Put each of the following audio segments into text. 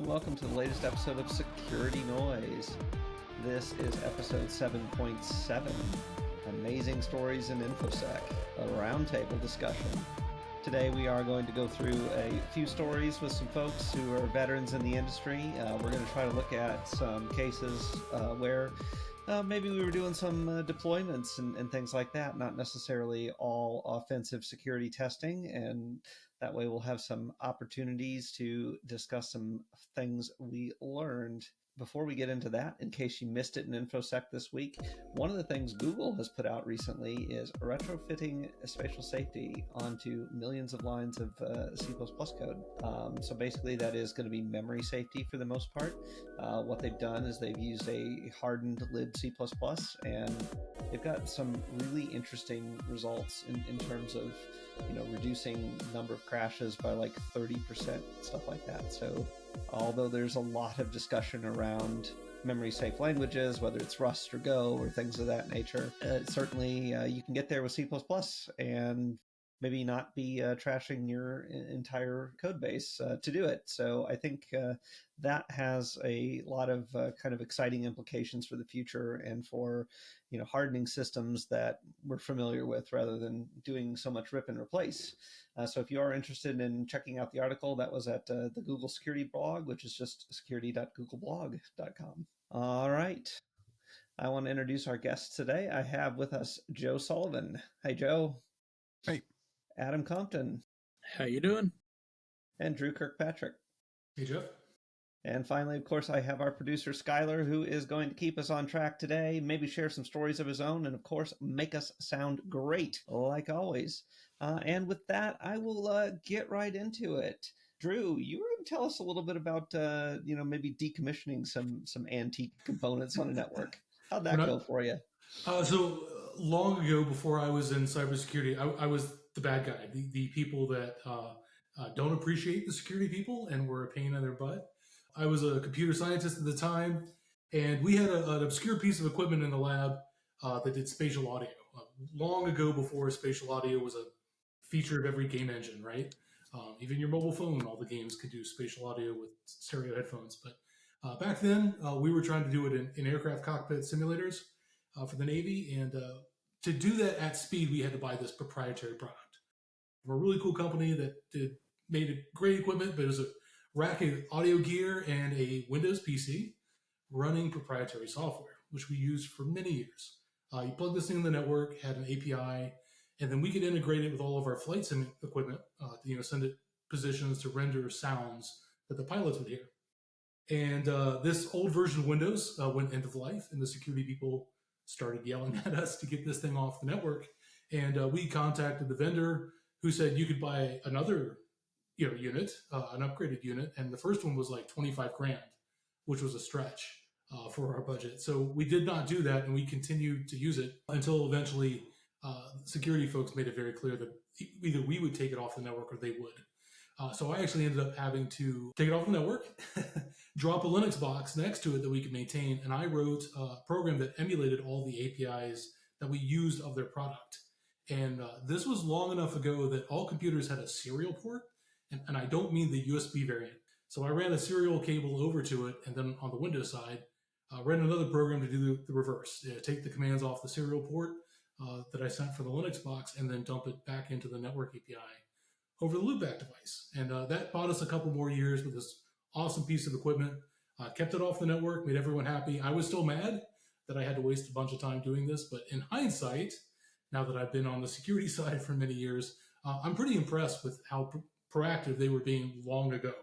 welcome to the latest episode of Security Noise. This is episode 7.7, Amazing Stories in InfoSec, a roundtable discussion. Today we are going to go through a few stories with some folks who are veterans in the industry. We're going to try to look at some cases where maybe we were doing some deployments and things like that, not necessarily all offensive security testing, and that way we'll have some opportunities to discuss some things we learned. Before we get into that, in case you missed it in InfoSec this week, one of the things Google has put out recently is retrofitting spatial safety onto millions of lines of C++ code. So basically that is going to be memory safety for the most part. What they've done is they've used a hardened libc++, and they've got some really interesting results in terms of reducing number of crashes by like 30%, stuff like that. So although there's a lot of discussion around memory safe languages, whether it's Rust or Go or things of that nature, certainly you can get there with C++ and maybe not be trashing your entire code base to do it. So I think that has a lot of kind of exciting implications for the future and for hardening systems that we're familiar with rather than doing so much rip and replace. So if you are interested in checking out the article, that was at the Google Security blog, which is just security.googleblog.com. All right. I want to introduce our guests today. I have with us Joe Sullivan. Hey, Joe. Hey. Adam Compton. How you doing? And Drew Kirkpatrick. Hey, Geoff. And finally, of course, I have our producer, Skyler, who is going to keep us on track today, maybe share some stories of his own, and of course, make us sound great, like always. And with that, I will get right into it. Drew, you were going to tell us a little bit about, maybe decommissioning some antique components on a network. How'd that go for you? So long ago, before I was in cybersecurity, I was the bad guy, the people that don't appreciate the security people and were a pain in their butt. I was a computer scientist at the time, and we had an obscure piece of equipment in the lab that did spatial audio. Long ago, before spatial audio was a feature of every game engine, right? Even your mobile phone, all the games could do spatial audio with stereo headphones. But back then, we were trying to do it in aircraft cockpit simulators for the Navy. And to do that at speed, we had to buy this proprietary product from a really cool company that made great equipment, but it was a rack of audio gear and a Windows PC running proprietary software, which we used for many years. You plug this thing in the network, had an API, and then we could integrate it with all of our flight sim equipment, send it positions to render sounds that the pilots would hear. And this old version of Windows went end of life, and the security people started yelling at us to get this thing off the network. And we contacted the vendor, who said you could buy another unit, an upgraded unit. And the first one was like $25,000, which was a stretch for our budget. So we did not do that, and we continued to use it until eventually security folks made it very clear that either we would take it off the network or they would. So I actually ended up having to take it off the network, drop a Linux box next to it that we could maintain, and I wrote a program that emulated all the APIs that we used of their product. And this was long enough ago that all computers had a serial port, and I don't mean the USB variant. So I ran a serial cable over to it, and then on the Windows side, ran another program to do the reverse, take the commands off the serial port that I sent for the Linux box, and then dump it back into the network API over the loopback device. And that bought us a couple more years with this awesome piece of equipment, kept it off the network, made everyone happy. I was still mad that I had to waste a bunch of time doing this, but in hindsight, now that I've been on the security side for many years, I'm pretty impressed with how proactive they were being long ago.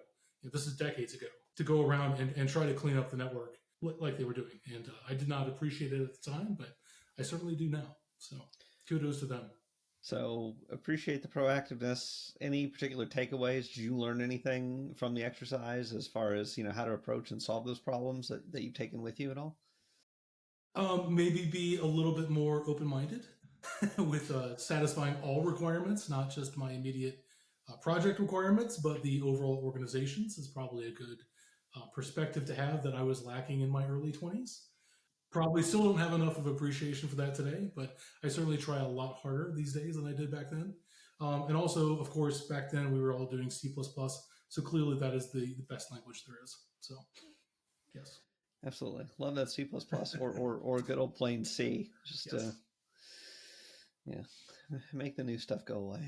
This is decades ago, to go around and try to clean up the network like they were doing. And I did not appreciate it at the time, but I certainly do now. So kudos to them. So appreciate the proactiveness. Any particular takeaways? Did you learn anything from the exercise as far as, how to approach and solve those problems that you've taken with you at all? Maybe be a little bit more open-minded with satisfying all requirements, not just my immediate project requirements, but the overall organizations is probably a good perspective to have that I was lacking in my early 20s. Probably still don't have enough of appreciation for that today, but I certainly try a lot harder these days than I did back then. And also, of course, back then we were all doing C++. So clearly that is the best language there is. So, yes. Absolutely. Love that C++ or good old plain C. Just, yes. Yeah, make the new stuff go away.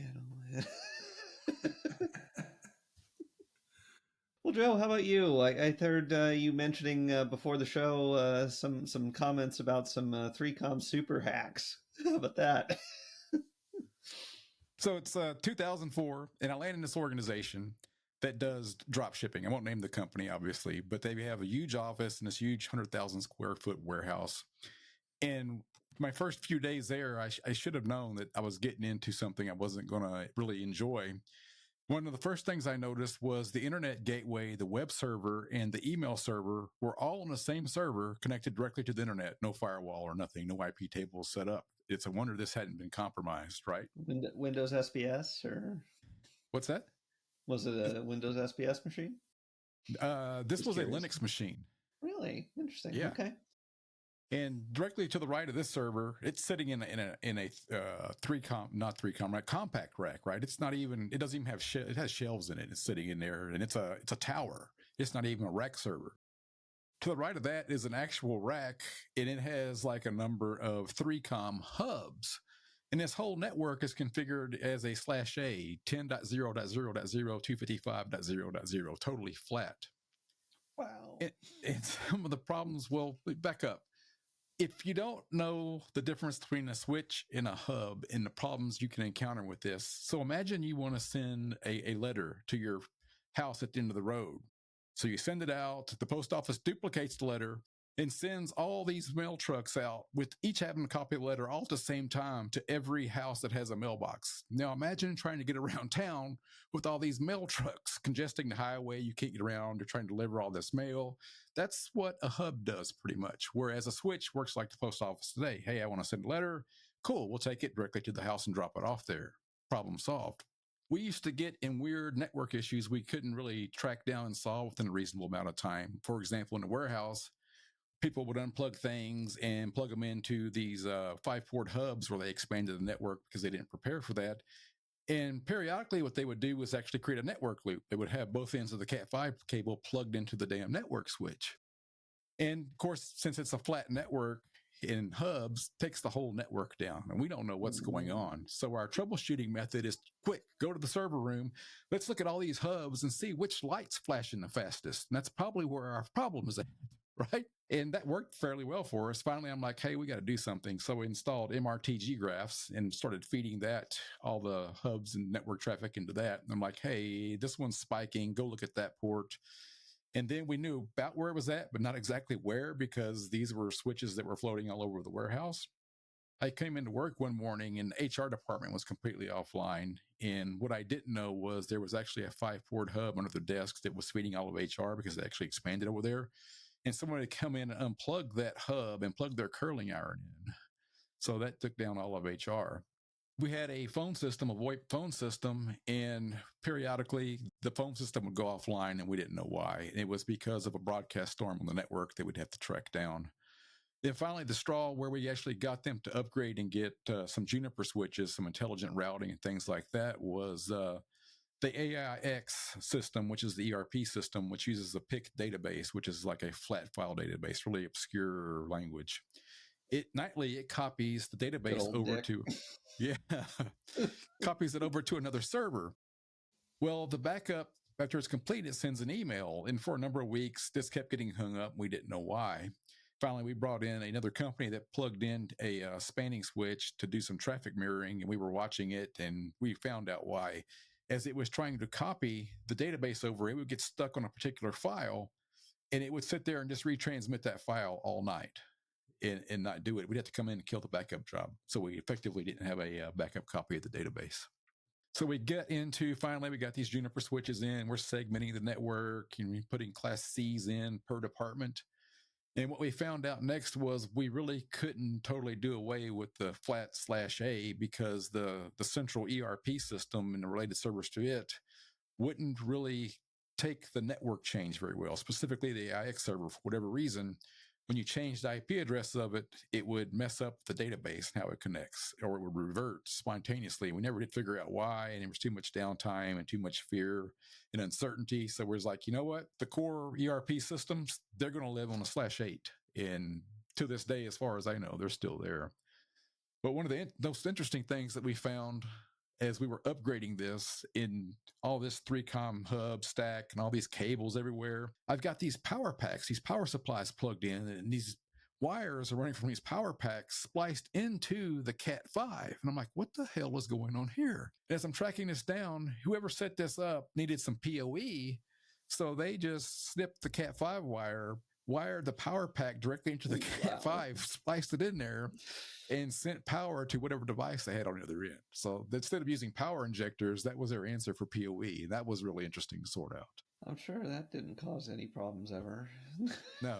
Well, Joe, how about you? I heard you mentioning before the show some comments about some 3Com super hacks. How about that? So it's 2004, and I landed in this organization that does drop shipping. I won't name the company, obviously, but they have a huge office in this huge 100,000 square foot warehouse. And my first few days there, I should have known that I was getting into something I wasn't going to really enjoy. One of the first things I noticed was the internet gateway, the web server, and the email server were all on the same server connected directly to the internet. No firewall or nothing, no IP tables set up. It's a wonder this hadn't been compromised, right? Windows SPS or what's that? Was it a Windows SPS machine? This was curious. A Linux machine. Really interesting. Yeah. Okay. And directly to the right of this server, it's sitting in a compact rack, right? It's not even. It doesn't even have. It has shelves in it. It's sitting in there, and it's a tower. It's not even a rack server. To the right of that is an actual rack, and it has like a number of 3Com hubs. And this whole network is configured as a /A 10.0.0.0 255.0.0, totally flat. Wow. And some of the problems, well, back up. If you don't know the difference between a switch and a hub and the problems you can encounter with this, so imagine you want to send a letter to your house at the end of the road. So you send it out, the post office duplicates the letter and sends all these mail trucks out with each having a copy of the letter all at the same time to every house that has a mailbox. Now imagine trying to get around town with all these mail trucks congesting the highway. You can't get around. You're trying to deliver all this mail. That's what a hub does pretty much. Whereas a switch works like the post office today. Hey, I want to send a letter. Cool. We'll take it directly to the house and drop it off there. Problem solved. We used to get in weird network issues we couldn't really track down and solve within a reasonable amount of time. For example, in a warehouse, people would unplug things and plug them into these 5-port hubs where they expanded the network because they didn't prepare for that. And periodically what they would do was actually create a network loop. They would have both ends of the Cat5 cable plugged into the damn network switch. And of course, since it's a flat network in hubs, takes the whole network down. And we don't know what's going on. So our troubleshooting method is quick, go to the server room. Let's look at all these hubs and see which light's flashing the fastest. And that's probably where our problem is at. Right? And that worked fairly well for us. Finally, I'm like, hey, we got to do something. So we installed MRTG graphs and started feeding that, all the hubs and network traffic into that. And I'm like, hey, this one's spiking. Go look at that port. And then we knew about where it was at, but not exactly where, because these were switches that were floating all over the warehouse. I came into work one morning and the HR department was completely offline. And what I didn't know was there was actually a 5-port hub under the desk that was feeding all of HR because they actually expanded over there. And someone had come in and unplug that hub and plug their curling iron in. So that took down all of HR. We had a phone system, a VoIP phone system, and periodically the phone system would go offline and we didn't know why. It was because of a broadcast storm on the network that we'd have to track down. Then finally, the straw where we actually got them to upgrade and get some Juniper switches, some intelligent routing and things like that was the AIX system, which is the ERP system, which uses a PIC database, which is like a flat file database, really obscure language. Nightly, it copies the database over to, copies it over to another server. Well, the backup, after it's complete, it sends an email. And for a number of weeks, this kept getting hung up. We didn't know why. Finally, we brought in another company that plugged in a spanning switch to do some traffic mirroring, and we were watching it, and we found out why. As it was trying to copy the database over, it would get stuck on a particular file, and it would sit there and just retransmit that file all night and not do it. We'd have to come in and kill the backup job. So we effectively didn't have a backup copy of the database. So we get into, finally, we got these Juniper switches in. We're segmenting the network and we're putting class Cs in per department. And what we found out next was we really couldn't totally do away with the flat /A because the central ERP system and the related servers to it wouldn't really take the network change very well, specifically the AIX server. For whatever reason, when you change the IP address of it, it would mess up the database and how it connects, or it would revert spontaneously. We never did figure out why, and there was too much downtime and too much fear and uncertainty. So we're like, you know what? The core ERP systems, they're going to live on a /8. And to this day, as far as I know, they're still there. But one of the most interesting things that we found as we were upgrading this in all this 3Com hub stack and all these cables everywhere, I've got these power packs, these power supplies plugged in, and these wires are running from these power packs spliced into the Cat5. And I'm like, what the hell is going on here? As I'm tracking this down, whoever set this up needed some PoE. So they just snipped the Cat5 wire, wired the power pack directly into the Cat5, spliced it in there, and sent power to whatever device they had on the other end. So instead of using power injectors, that was their answer for PoE. That was really interesting to sort out. I'm sure that didn't cause any problems ever. No.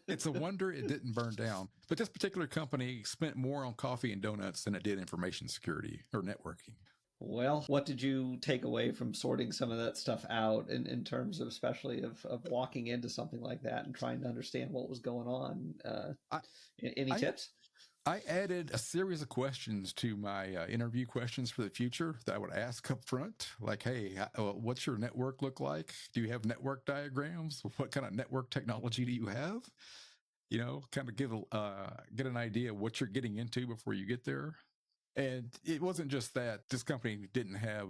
It's a wonder it didn't burn down. But this particular company spent more on coffee and donuts than it did information security or networking. Well, what did you take away from sorting some of that stuff out in terms of especially of walking into something like that and trying to understand what was going on? Any tips? I added a series of questions to my interview questions for the future that I would ask up front. Like, hey, what's your network look like? Do you have network diagrams? What kind of network technology do you have? You know, kind of get an idea of what you're getting into before you get there. And it wasn't just that. This company didn't have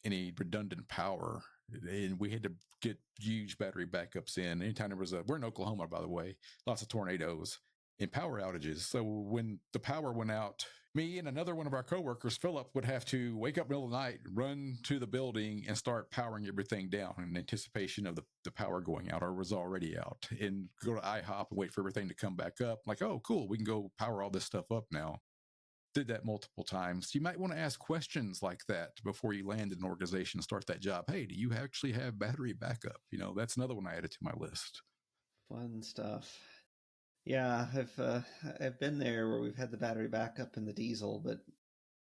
any redundant power, and we had to get huge battery backups in. Anytime there was we're in Oklahoma, by the way, lots of tornadoes and power outages. So when the power went out, me and another one of our coworkers, Philip, would have to wake up in the middle of the night, run to the building and start powering everything down in anticipation of the power going out, or was already out, and go to IHOP and wait for everything to come back up. Like, oh, cool, we can go power all this stuff up now. Did that multiple times. You might want to ask questions like that before you land in an organization, start that job. Hey, do you actually have battery backup? You know, that's another one I added to my list. Fun stuff. Yeah, I've been there where we've had the battery backup in the diesel, but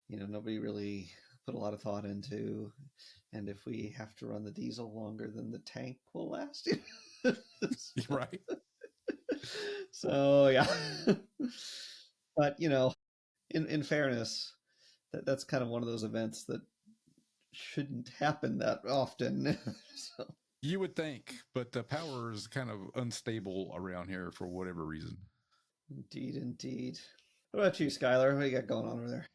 you know, nobody really put a lot of thought into, and if we have to run the diesel longer than the tank will last, Right. So yeah. But you know, in fairness, that's kind of one of those events that shouldn't happen that often. So. You would think, but the power is kind of unstable around here for whatever reason. Indeed. What about you, Skyler? What do you got going on over there?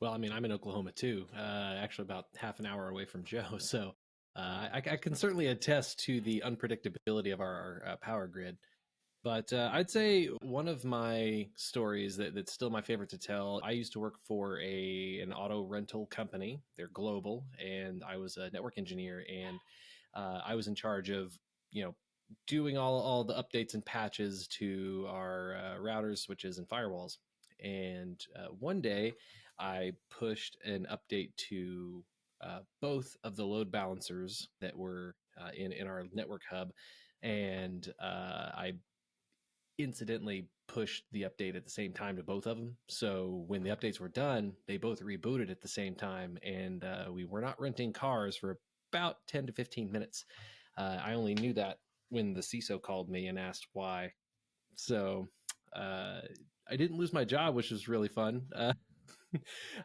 Well, I mean, I'm in Oklahoma too, actually about half an hour away from Joe. So I can certainly attest to the unpredictability of our power grid. But I'd say one of my stories that's still my favorite to tell, I used to work for an auto rental company. They're global, and I was a network engineer, and I was in charge of, you know, doing all the updates and patches to our routers, switches, and firewalls. And one day I pushed an update to both of the load balancers that were in our network hub, and I incidentally pushed the update at the same time to both of them. So when the updates were done, they both rebooted at the same time, and we were not renting cars for about 10 to 15 minutes. I only knew that when the CISO called me and asked why. So I didn't lose my job, which was really fun.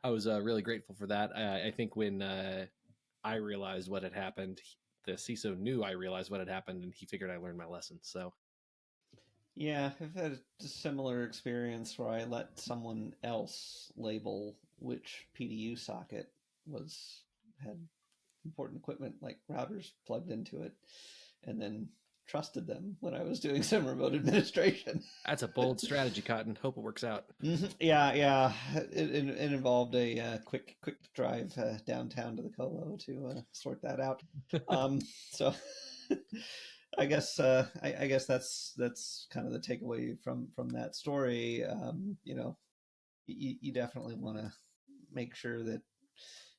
I was really grateful for that. I think when I realized what had happened, the CISO knew I realized what had happened, and he figured I learned my lesson. So yeah, I've had a similar experience where I let someone else label which PDU socket had important equipment like routers plugged into it, and then trusted them when I was doing some remote administration. That's a bold strategy, Cotton. Hope it works out. Yeah. It involved a quick drive downtown to the colo to sort that out. So I guess that's kind of the takeaway from that story. You know, you definitely want to make sure that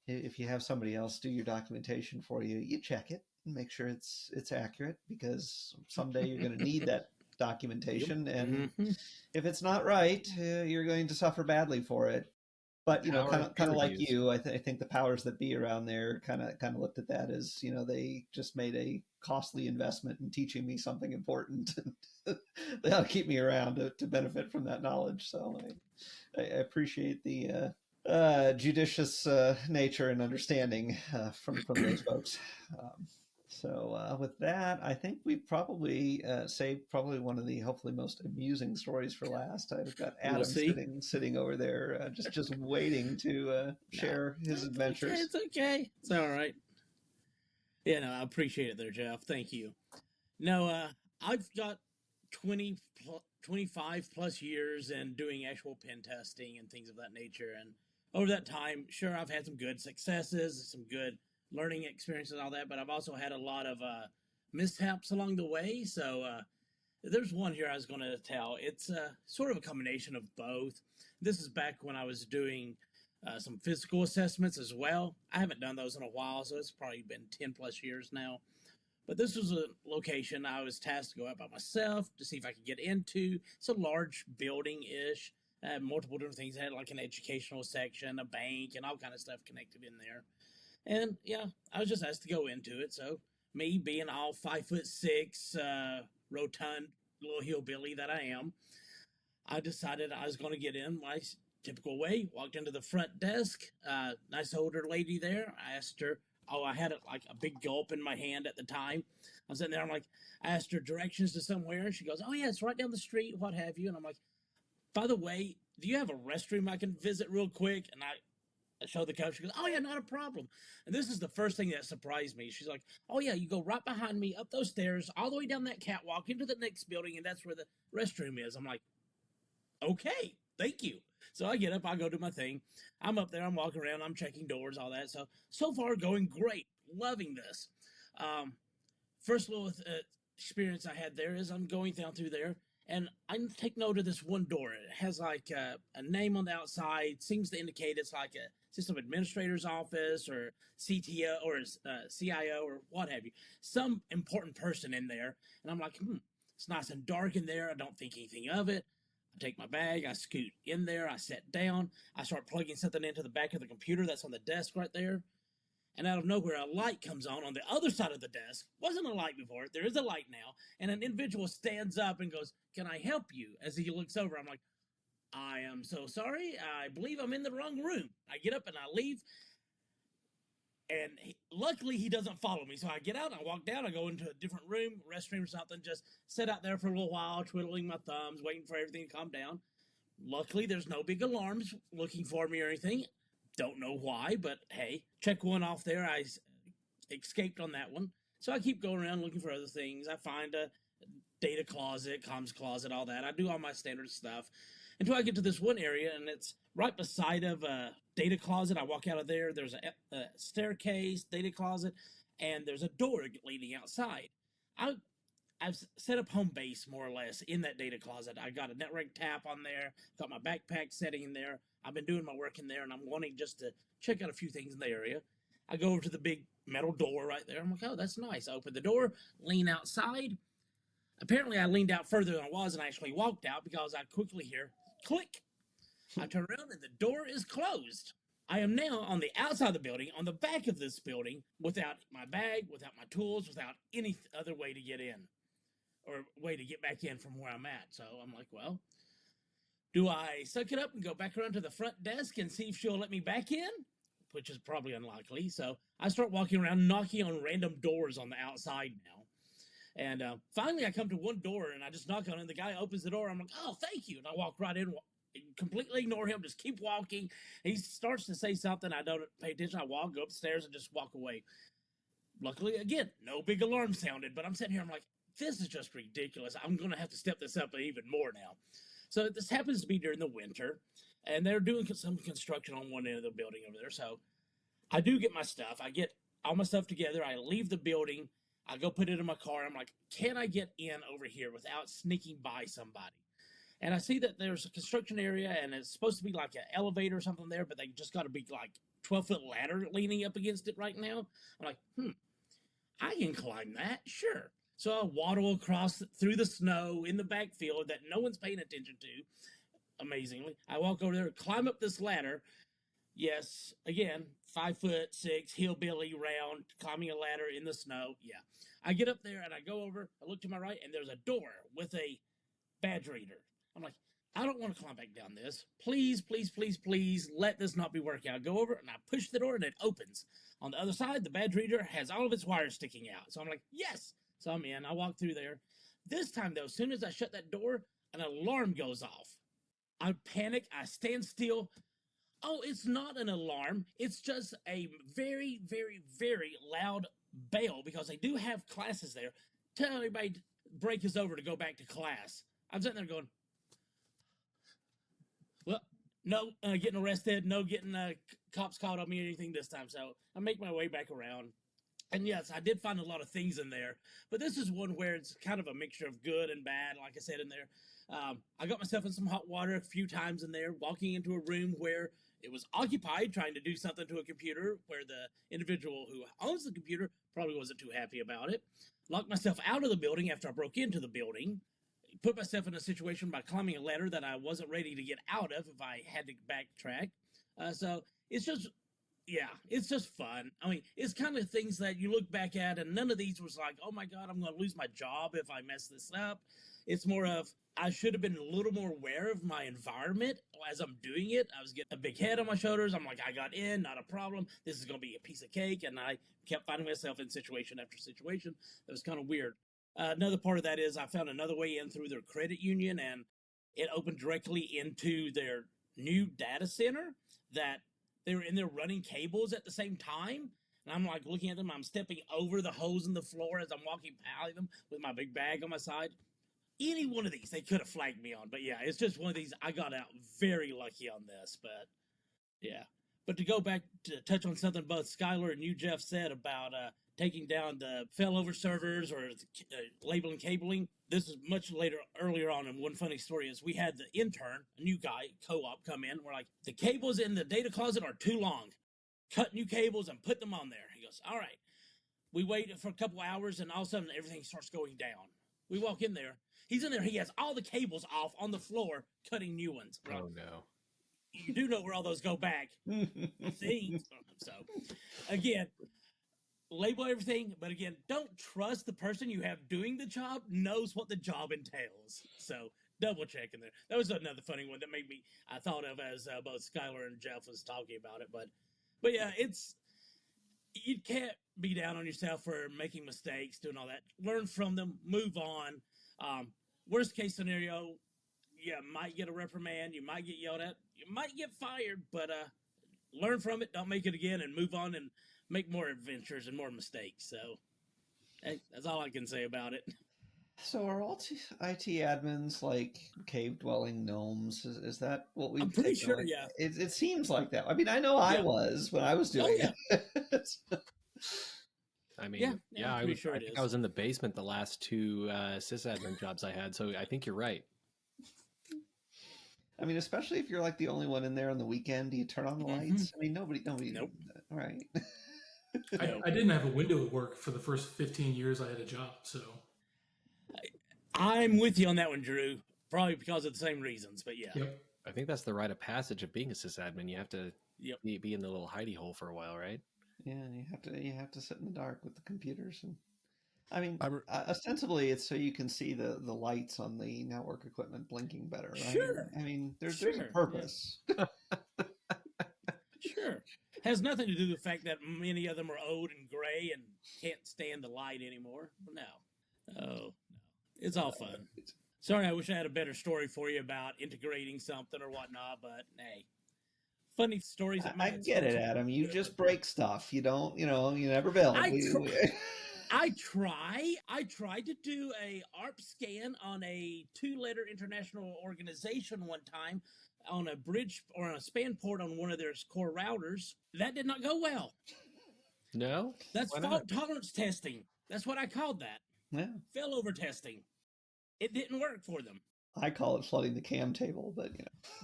if you have somebody else do your documentation for you, you check it and make sure it's accurate, because someday you're going to need that documentation. And if it's not right, you're going to suffer badly for it. But Power kind of of peer like reviews. you, I think the powers that be around there kind of looked at that as, they just made a costly investment in teaching me something important, and they ought to keep me around to benefit from that knowledge. So I appreciate the judicious nature and understanding from those folks. So with that, I think we probably saved probably one of the hopefully most amusing stories for last. I've got We'll Adam see. sitting over there, just waiting to share his adventures. It's okay. It's all right. Yeah, no, I appreciate it there, Geoff. Thank you. No, I've got 25 plus years in doing actual pen testing and things of that nature. And over that time, sure, I've had some good successes, some good learning experiences and all that, but I've also had a lot of mishaps along the way. So there's one here I was going to tell. It's sort of a combination of both. This is back when I was doing some physical assessments as well. I haven't done those in a while, so it's probably been 10 plus years now. But this was a location I was tasked to go out by myself to see if I could get into. It's a large building-ish. Multiple different things. It had like an educational section, a bank, and all kind of stuff connected in there. And yeah, I was just asked to go into it. So me being all 5'6", rotund little hillbilly that I am, I decided I was going to get in my typical way. Walked into the front desk. Nice older lady there. I asked her. Oh, I had like a big gulp in my hand at the time. I'm sitting there. I'm like, I asked her directions to somewhere. She goes, "Oh yeah, it's right down the street. What have you?" And I'm like, "By the way, do you have a restroom I can visit real quick?" And I show the coach. She goes, "Oh yeah, not a problem." And this is the first thing that surprised me. She's like, "Oh yeah, you go right behind me, up those stairs, all the way down that catwalk into the next building, and that's where the restroom is." I'm like, "Okay, thank you." So I get up, I go do my thing. I'm up there, I'm walking around, I'm checking doors, all that. So far going great, loving this. First little experience I had there is I'm going down through there, and I take note of this one door. It has like a name on the outside, seems to indicate it's like a system administrator's office or CTO or CIO or what have you. Some important person in there. And I'm like, it's nice and dark in there. I don't think anything of it. I take my bag, I scoot in there, I sit down, I start plugging something into the back of the computer that's on the desk right there. And out of nowhere, a light comes on the other side of the desk. Wasn't a light before, there is a light now. And an individual stands up and goes, "Can I help you?" As he looks over, I'm like, "I am so sorry. I believe I'm in the wrong room." I get up and I leave. And luckily, he doesn't follow me. So I get out, I walk down, I go into a different room, restroom or something, just sit out there for a little while, twiddling my thumbs, waiting for everything to calm down. Luckily, there's no big alarms looking for me or anything. Don't know why, but hey, check one off there. I escaped on that one. So I keep going around looking for other things. I find a data closet, comms closet, all that. I do all my standard stuff until I get to this one area, and it's right beside of a data closet. I walk out of there. There's a staircase, data closet, and there's a door leading outside. I've set up home base more or less in that data closet. I got a network tap on there, got my backpack setting in there. I've been doing my work in there, and I'm wanting just to check out a few things in the area. I go over to the big metal door right there. I'm like, "Oh, that's nice." I open the door, lean outside. Apparently, I leaned out further than I was and actually walked out because I quickly hear click. I turn around and the door is closed. I am now on the outside of the building, on the back of this building, without my bag, without my tools, without any other way to get in or way to get back in from where I'm at. So I'm like, well, do I suck it up and go back around to the front desk and see if she'll let me back in? Which is probably unlikely. So I start walking around, knocking on random doors on the outside now. And finally, I come to one door, and I just knock on it, and the guy opens the door. I'm like, "Oh, thank you." And I walk right in, completely ignore him, just keep walking. He starts to say something. I don't pay attention. I walk, go upstairs, and just walk away. Luckily, again, no big alarm sounded, but I'm sitting here, I'm like, this is just ridiculous. I'm going to have to step this up even more now. So this happens to be during the winter, and they're doing some construction on one end of the building over there. So I do get my stuff. I get all my stuff together. I leave the building. I go put it in my car. I'm like, can I get in over here without sneaking by somebody? And I see that there's a construction area, and it's supposed to be like an elevator or something there, but they just got a big, like, 12-foot ladder leaning up against it right now. I'm like, I can climb that, sure. So I waddle across through the snow in the backfield that no one's paying attention to, amazingly. I walk over there, climb up this ladder, Yes, again, 5'6", hillbilly, round, climbing a ladder in the snow. Yeah, I get up there and I go over. I look to my right, and there's a door with a badge reader. I'm like, I don't want to climb back down this. Please, please, please, please, let this not be working. I go over and I push the door and it opens. On the other side, the badge reader has all of its wires sticking out. So I'm like, yes. So I'm in. I walk through there. This time, though, as soon as I shut that door, an alarm goes off. I panic. I stand still. Oh, it's not an alarm. It's just a very, very, very loud bell because they do have classes there. Tell everybody break is over to go back to class. I'm sitting there going, well, no getting arrested, no getting cops caught on me or anything this time. So I make my way back around. And yes, I did find a lot of things in there, but this is one where it's kind of a mixture of good and bad, like I said in there. I got myself in some hot water a few times in there, walking into a room where it was occupied, trying to do something to a computer, where the individual who owns the computer probably wasn't too happy about it. Locked myself out of the building after I broke into the building. Put myself in a situation by climbing a ladder that I wasn't ready to get out of if I had to backtrack. So it's just, yeah, it's just fun. I mean, it's kind of things that you look back at, and none of these was like, oh my God, I'm going to lose my job if I mess this up. It's more of, I should have been a little more aware of my environment as I'm doing it. I was getting a big head on my shoulders. I'm like, I got in, not a problem. This is going to be a piece of cake. And I kept finding myself in situation after situation. That was kind of weird. Another part of that is I found another way in through their credit union, and it opened directly into their new data center that they were in there running cables at the same time. And I'm like looking at them. I'm stepping over the holes in the floor as I'm walking by them with my big bag on my side. Any one of these they could have flagged me on. But yeah, it's just one of these. I got out very lucky on this. But yeah. But to go back to touch on something both Skyler and you, Geoff, said about taking down the failover servers or labeling cabling. This is much earlier on, and one funny story is we had the intern, a new guy, co-op, come in. We're like, the cables in the data closet are too long. Cut new cables and put them on there. He goes, all right. We wait for a couple hours, and all of a sudden, everything starts going down. We walk in there. He's in there. He has all the cables off on the floor, cutting new ones. Oh, no. You do know where all those go back. See? So, again, label everything, but again, don't trust the person you have doing the job knows what the job entails. So double check in there. That was another funny one that made me, I thought of as both Skyler and Geoff was talking about it. But yeah, you can't be down on yourself for making mistakes, doing all that. Learn from them, move on. Worst case scenario, you might get a reprimand, you might get yelled at, you might get fired, but learn from it, don't make it again, and move on and make more adventures and more mistakes. So hey, that's all I can say about it. So are all IT admins like cave-dwelling gnomes? Is that what we've I'm pretty taken sure, on? yeah. It seems like that. I mean, I know I was when I was doing it. I mean, yeah, I'm pretty sure I it think is. I was in the basement the last two sysadmin jobs I had, so I think you're right. I mean, especially if you're like the only one in there on the weekend, do you turn on the lights? I mean, nobody. Nope. All right. I didn't have a window at work for the first 15 years I had a job, so. I'm with you on that one, Drew. Probably because of the same reasons, but yeah. Yep. I think that's the rite of passage of being a sysadmin. You have to be in the little hidey hole for a while, right? Yeah, you have to sit in the dark with the computers, and I mean, ostensibly it's so you can see the lights on the network equipment blinking better, right? Sure. I mean, there's a purpose. Yeah. Sure. Has nothing to do with the fact that many of them are old and gray and can't stand the light anymore. No. Oh, no. It's all fun. Sorry, I wish I had a better story for you about integrating something or whatnot, but hey. Funny stories. I get it, Adam. You just break stuff. You don't, you never build. I tried to do a ARP scan on a 2-letter international organization one time on a bridge or on a span port on one of their core routers. That did not go well. No? That's fault tolerance testing. That's what I called that. Yeah. Failover testing. It didn't work for them. I call it flooding the cam table, but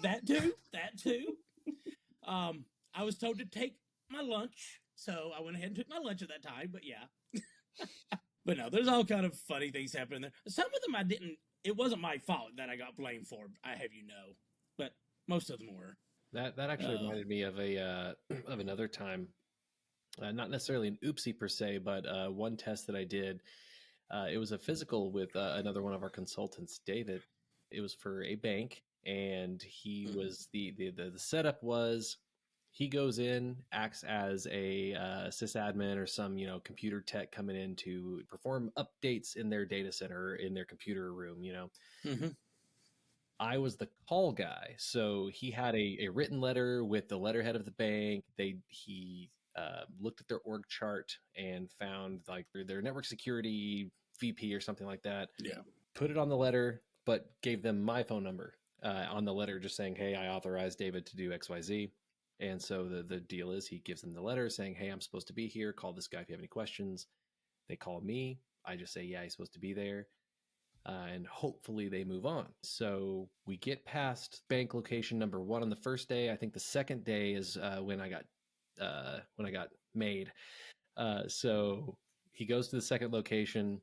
That too. I was told to take my lunch, so I went ahead and took my lunch at that time, but yeah. But no, there's all kind of funny things happening there. Some of them it wasn't my fault that I got blamed for, I have you know, but most of them were. That actually reminded me of of another time, not necessarily an oopsie per se, but one test that I did. It was a physical with another one of our consultants, David. It was for a bank, and he was the setup was he goes in, acts as a sysadmin or some computer tech coming in to perform updates in their data center, in their computer room. Mm-hmm. I was the call guy, so he had a written letter with the letterhead of the bank. He looked at their org chart and found like their network security VP or something like that. Yeah. Put it on the letter, but gave them my phone number on the letter, just saying, "Hey, I authorized David to do XYZ." And so the deal is, he gives them the letter saying, "Hey, I'm supposed to be here. Call this guy if you have any questions." They call me. I just say, "Yeah, he's supposed to be there." And hopefully they move on. So we get past bank location number 1 on the first day. I think the second day is when I got made. So he goes to the second location.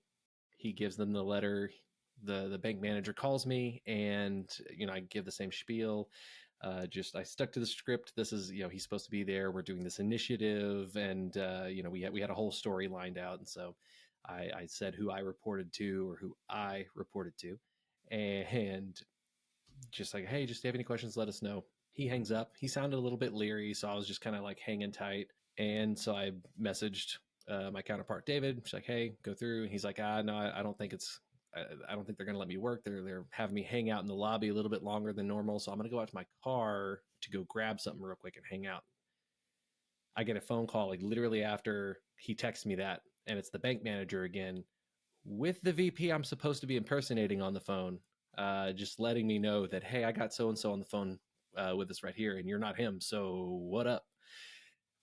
He gives them the letter. The bank manager calls me, and I give the same spiel. I stuck to the script. This is he's supposed to be there. We're doing this initiative, and we had a whole story lined out, and so I said who I reported to, or who I reported to, and just like, "Hey, just if you have any questions, let us know." He hangs up. He sounded a little bit leery, so I was just kind of like hanging tight. And so I messaged my counterpart, David. She's like, "Hey, go through." And he's like, "No, I don't think I don't think they're going to let me work. They're having me hang out in the lobby a little bit longer than normal. So I'm going to go out to my car to go grab something real quick and hang out." I get a phone call like literally after he texts me that, and it's the bank manager again with the VP I'm supposed to be impersonating on the phone, just letting me know that, "Hey, I got so-and-so on the phone with us right here, and you're not him. So what up?"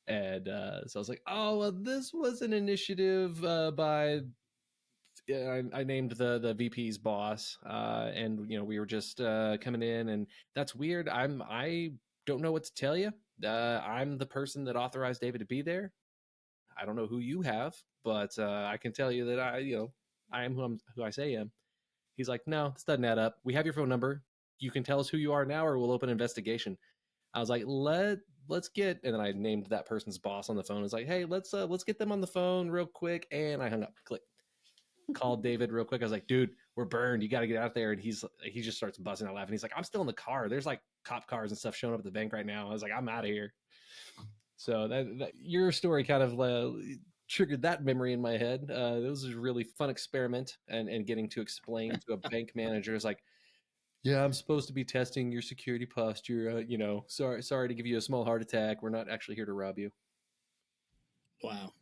And so I was like, "Oh, well, this was an initiative by..." I named the VP's boss, and we were just coming in, and that's weird. I don't know what to tell you. I'm the person that authorized David to be there. I don't know who you have, but I can tell you that I am who I say I am. He's like, "No, this doesn't add up. We have your phone number. You can tell us who you are now, or we'll open an investigation." I was like, let's get, and then I named that person's boss on the phone. I was like, "Hey, let's get them on the phone real quick," and I hung up. Click. Called David real quick. I was like, "Dude, we're burned. You got to get out there." And he just starts busting out laughing. He's like, "I'm still in the car. There's like cop cars and stuff showing up at the bank right now." I was like, "I'm out of here." So that your story kind of triggered that memory in my head. It was a really fun experiment, and getting to explain to a bank manager is like, "Yeah, I'm supposed to be testing your security posture. Sorry to give you a small heart attack. We're not actually here to rob you." Wow.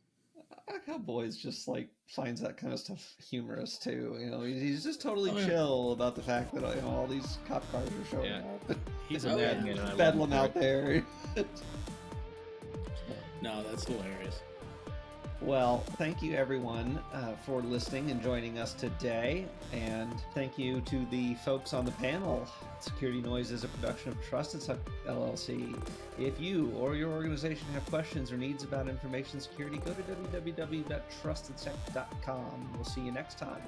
I like how Boys just like finds that kind of stuff humorous too. He's just totally chill about the fact that all these cop cars are showing up. He's a madman, and I love Bedlam him. out there. No, that's hilarious. Well, thank you everyone for listening and joining us today, and thank you to the folks on the panel. Security Noise is a production of TrustedSec LLC. If you or your organization have questions or needs about information security, go to www.trustedsec.com. We'll see you next time.